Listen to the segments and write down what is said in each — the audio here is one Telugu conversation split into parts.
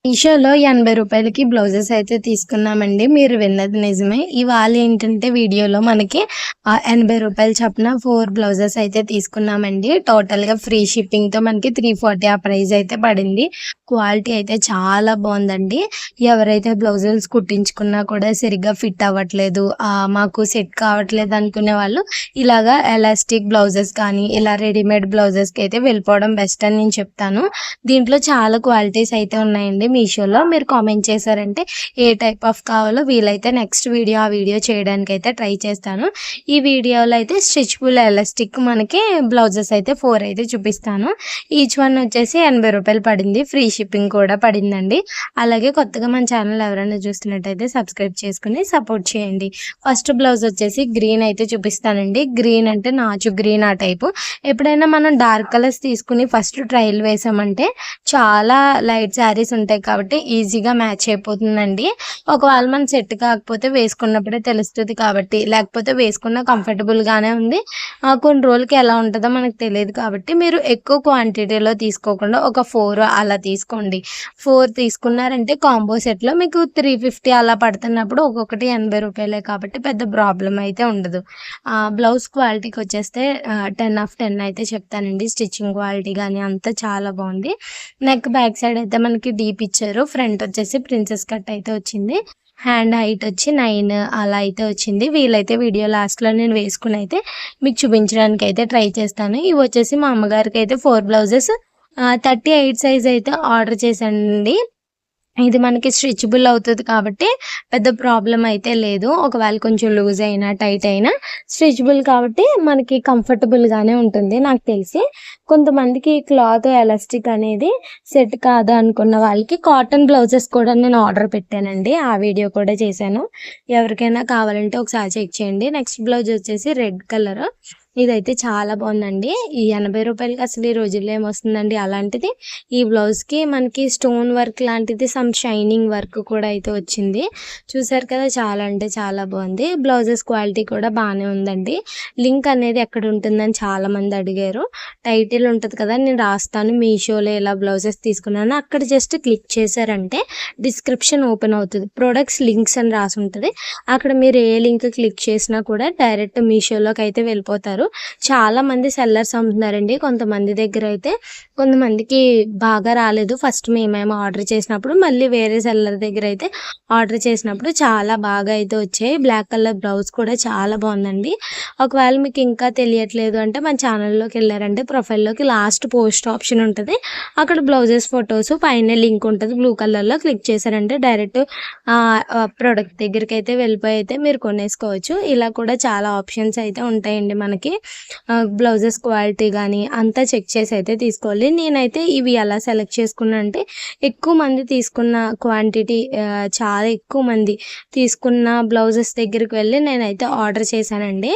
మీషోలో రూ. 80కి బ్లౌజెస్ అయితే తీసుకున్నామండి. మీరు విన్నది నిజమే. ఇవాళ ఏంటంటే వీడియోలో మనకి రూ. 80 చొప్పున 4 బ్లౌజెస్ అయితే తీసుకున్నామండి. టోటల్‌గా ఫ్రీ షిప్పింగ్‌తో మనకి 340 ఆ ప్రైస్ అయితే పడింది. క్వాలిటీ అయితే చాలా బావుందండి. ఎవరైతే బ్లౌజులు కుట్టించుకున్నా కూడా సరిగ్గా ఫిట్ అవ్వట్లేదు, మాకు సెట్ కావట్లేదు అనుకునే వాళ్ళు ఇలాగా ఎలాస్టిక్ బ్లౌజెస్ కానీ, ఇలా రెడీమేడ్ బ్లౌజెస్‌కి అయితే వెళ్ళిపోవడం బెస్ట్ అని నేను చెప్తాను. దీంట్లో చాలా క్వాలిటీస్ అయితే ఉన్నాయండి మీషోలో. మీరు కామెంట్ చేశారంటే ఏ టైప్ ఆఫ్ కావాలో వీలైతే నెక్స్ట్ వీడియో ఆ వీడియో చేయడానికైతే ట్రై చేస్తాను. ఈ వీడియోలో అయితే స్ట్రెచబుల్ ఎలాస్టిక్ మనకి బ్లౌజెస్ అయితే 4 అయితే చూపిస్తాను. ఈచ్ వన్ వచ్చేసి రూ. 80 పడింది. ఫ్రీ షిప్పింగ్ కూడా పడిందండి. అలాగే కొత్తగా మన ఛానల్ ఎవరైనా చూస్తున్నట్టయితే సబ్స్క్రైబ్ చేసుకుని సపోర్ట్ చేయండి. ఫస్ట్ బ్లౌజ్ వచ్చేసి గ్రీన్ అయితే చూపిస్తానండి. గ్రీన్ అంటే నాచు గ్రీన్ ఆ టైపు. ఎప్పుడైనా మనం డార్క్ కలర్స్ తీసుకుని ఫస్ట్ ట్రయల్ వేసామంటే చాలా లైట్ శారీస్ ఉంటాయి కాబట్టి ఈజీగా మ్యాచ్ అయిపోతుందండి. ఒకవేళ మన సెట్ కాకపోతే వేసుకున్నప్పుడే తెలుస్తుంది కాబట్టి, లేకపోతే వేసుకున్న కంఫర్టబుల్‌గానే ఉంది. కొన్ని రోజులకి ఎలా ఉంటదో మనకు తెలీదు కాబట్టి మీరు ఎక్కువ క్వాంటిటీలో తీసుకోకుండా ఒక 4 అలా తీసుకోండి. 4 తీసుకున్నారంటే కాంబో సెట్‌లో మీకు 350 అలా పడుతున్నప్పుడు ఒక్కొక్కటి రూ. 80 కాబట్టి పెద్ద ప్రాబ్లమ్ అయితే ఉండదు. బ్లౌజ్ క్వాలిటీకొచ్చేస్తే 10 ఆఫ్ 10 అయితే చెప్తానండి. స్టిచ్చింగ్ క్వాలిటీ గానీ అంతా చాలా బావుంది. నెక్ బ్యాక్ సైడ్ అయితే మనకి డీప్ ఇచ్చారు. ఫ్రంట్ వచ్చేసి ప్రిన్సెస్ కట్ అయితే వచ్చింది. హ్యాండ్ హైట్ వచ్చి 9 అలా అయితే వచ్చింది. వీలైతే వీడియో లాస్ట్‌లో నేను వేసుకొని అయితే మీకు చూపించడానికి అయితే ట్రై చేస్తాను. ఇవి వచ్చేసి మా అమ్మగారికి అయితే 4 బ్లౌజెస్ 38 సైజ్ అయితే ఆర్డర్ చేశానండి. ఇది మనకి స్ట్రెచబుల్ అవుతది కాబట్టి పెద్ద ప్రాబ్లమ్ అయితే లేదు. ఒకవేళ కొంచెం లూజ్ అయినా, టైట్ అయినా స్ట్రెచబుల్ కాబట్టి మనకి కంఫర్టబుల్‌గానే ఉంటుంది నాకు తెలిసి. కొంతమందికి క్లాత్ ఎలాస్టిక్ అనేది సెట్ కాదు అనుకున్న వాళ్ళకి కాటన్ బ్లౌజెస్ కూడా నేను ఆర్డర్ పెట్టానండి. ఆ వీడియో కూడా చేశాను. ఎవరికైనా కావాలంటే ఒకసారి చెక్ చేయండి. నెక్స్ట్ బ్లౌజ్ వచ్చేసి రెడ్ కలర్. ఇదైతే చాలా బావుందండి. ఈ రూ. 80కి అసలు ఈ రోజుల్లో ఏమొస్తుందండి. అలాంటిది ఈ బ్లౌజ్‌కి మనకి స్టోన్ వర్క్ లాంటిది షైనింగ్ వర్క్ కూడా అయితే వచ్చింది. చూసారు కదా, చాలా అంటే చాలా బాగుంది. బ్లౌజెస్ క్వాలిటీ కూడా బాగానే ఉందండి. లింక్ అనేది ఎక్కడ ఉంటుందని చాలామంది అడిగారు. టైటిల్ ఉంటుంది కదా, నేను రాస్తాను. మీషోలో ఇలా బ్లౌజెస్ తీసుకున్నాను అక్కడ జస్ట్ క్లిక్ చేశారంటే డిస్క్రిప్షన్ ఓపెన్ అవుతుంది. ప్రొడక్ట్స్ లింక్స్ అని రాసి ఉంటుంది. అక్కడ మీరు ఏ లింక్ క్లిక్ చేసినా కూడా డైరెక్ట్ మీషోలోకి అయితే వెళ్ళిపోతారు. చాలామంది సెల్లర్స్ అమ్ముతున్నారండి. కొంతమంది దగ్గర అయితే కొంతమందికి బాగా రాలేదు. ఫస్ట్ మేమేమో ఆర్డర్ చేసినప్పుడు మళ్ళీ వేరే సెల్లర్ దగ్గర అయితే ఆర్డర్ చేసినప్పుడు చాలా బాగా అయితే వచ్చాయి. బ్లాక్ కలర్ బ్లౌజ్ కూడా చాలా బాగుందండి. ఒకవేళ మీకు ఇంకా తెలియట్లేదు అంటే మన ఛానల్లోకి వెళ్ళారంటే ప్రొఫైల్లోకి లాస్ట్ పోస్ట్ ఆప్షన్ ఉంటుంది. అక్కడ బ్లౌజెస్ ఫొటోస్ పైన లింక్ ఉంటుంది బ్లూ కలర్లో. క్లిక్ చేశారంటే డైరెక్ట్ ప్రోడక్ట్ దగ్గరికి అయితే వెళ్ళిపోయి అయితే మీరు కొనేసుకోవచ్చు. ఇలా కూడా చాలా ఆప్షన్స్ అయితే ఉంటాయండి మనకి. బ్లౌజెస్ క్వాలిటీ కానీ అంతా చెక్ చేసి అయితే తీసుకోవాలి. నేనైతే ఇవి ఎలా సెలెక్ట్ చేసుకున్నా అంటే ఎక్కువ మంది తీసుకున్న క్వాంటిటీ, చాలా ఎక్కువ మంది తీసుకున్న బ్లౌజెస్ దగ్గరికి వెళ్ళి నేనైతే ఆర్డర్ చేశానండి.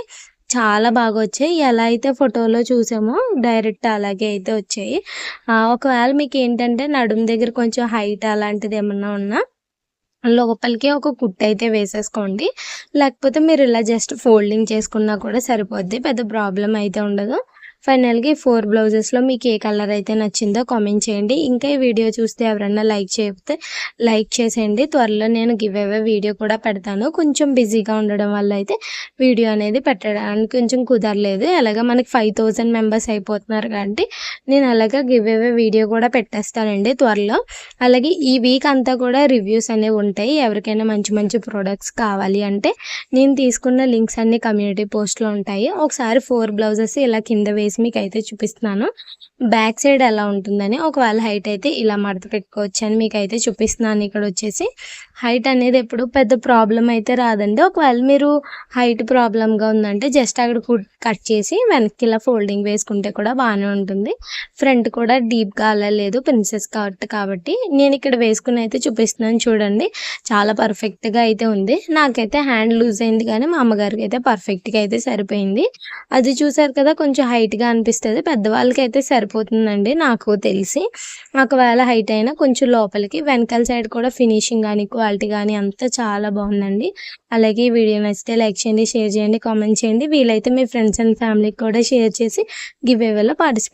చాలా బాగా వచ్చాయి. ఎలా అయితే ఫోటోలో చూసామో డైరెక్ట్ అలాగే అయితే వచ్చాయి. ఒకవేళ మీకు ఏంటంటే నడుము దగ్గర కొంచెం హైట్ అలాంటిది ఏమన్నా ఉన్నా లోపలికి ఒక కుట్టు అయితే వేసేసుకోండి. లేకపోతే మీరు ఇలా జస్ట్ ఫోల్డింగ్ చేసుకున్నా కూడా సరిపోద్ది. పెద్ద ప్రాబ్లమ్ అయితే ఉండదు. ఫైనల్‌గా ఈ 4 బ్లౌజెస్‌లో మీకు ఏ కలర్ అయితే నచ్చిందో కామెంట్ చేయండి. ఇంకా ఈ వీడియో చూస్తే ఎవరన్నా లైక్ చేయకపోతే లైక్ చేసేయండి. త్వరలో నేను గివ్ అవే వీడియో కూడా పెడతాను. కొంచెం బిజీగా ఉండడం వల్ల అయితే వీడియో అనేది పెట్టడానికి కొంచెం కుదరలేదు. ఎలాగ మనకి 5000 మెంబర్స్ అయిపోతున్నారు కాబట్టి నేను అలాగా గివ్ అవే వీడియో కూడా పెట్టేస్తానండి త్వరలో. అలాగే ఈ వీక్ అంతా కూడా రివ్యూస్ అనేవి ఉంటాయి. ఎవరికైనా మంచి మంచి ప్రొడక్ట్స్ కావాలి అంటే నేను తీసుకున్న లింక్స్ అన్ని కమ్యూనిటీ పోస్ట్‌లో ఉంటాయి. ఒకసారి 4 బ్లౌజెస్ ఇలా కింద వేసి మీకైతే చూపిస్తున్నాను. బ్యాక్ సైడ్ ఎలా ఉంటుందని. ఒకవేళ హైట్ అయితే ఇలా మడత పెట్టుకోవచ్చని మీకైతే చూపిస్తున్నాను. ఇక్కడ వచ్చేసి హైట్ అనేది ఎప్పుడు పెద్ద ప్రాబ్లం అయితే రాదండి. ఒకవేళ మీరు హైట్ ప్రాబ్లమ్‌గా ఉందంటే జస్ట్ అక్కడ కట్ చేసి వెనక్కి ఇలా ఫోల్డింగ్ వేసుకుంటే కూడా బాగానే ఉంటుంది. ఫ్రంట్ కూడా డీప్‌గా అలా లేదు, ప్రిన్సెస్ కట్ కాబట్టి నేను ఇక్కడ వేసుకుని అయితే చూపిస్తున్నాను చూడండి. చాలా పర్ఫెక్ట్‌గా అయితే ఉంది. నాకైతే హ్యాండ్ లూజ్ అయింది కానీ మా అమ్మగారికి అయితే పర్ఫెక్ట్‌గా అయితే సరిపోయింది. అది చూసారు కదా, కొంచెం హైట్‌గా అనిపిస్తది. పెద్దవాళ్ళకైతే సరిపోతుందండి నాకు తెలిసి. ఒకవేళ హైట్ అయినా కొంచెం లోపలికి వెనకాల సైడ్ కూడా ఫినిషింగ్ కానీ క్వాలిటీ కానీ అంతా చాలా బాగుందండి. అలాగే ఈ వీడియో నచ్చితే లైక్ చేయండి, షేర్ చేయండి, కామెంట్ చేయండి. వీలైతే మీ ఫ్రెండ్స్ అండ్ ఫ్యామిలీకి కూడా షేర్ చేసి గివ్ అవేలో పార్టిసిపేట్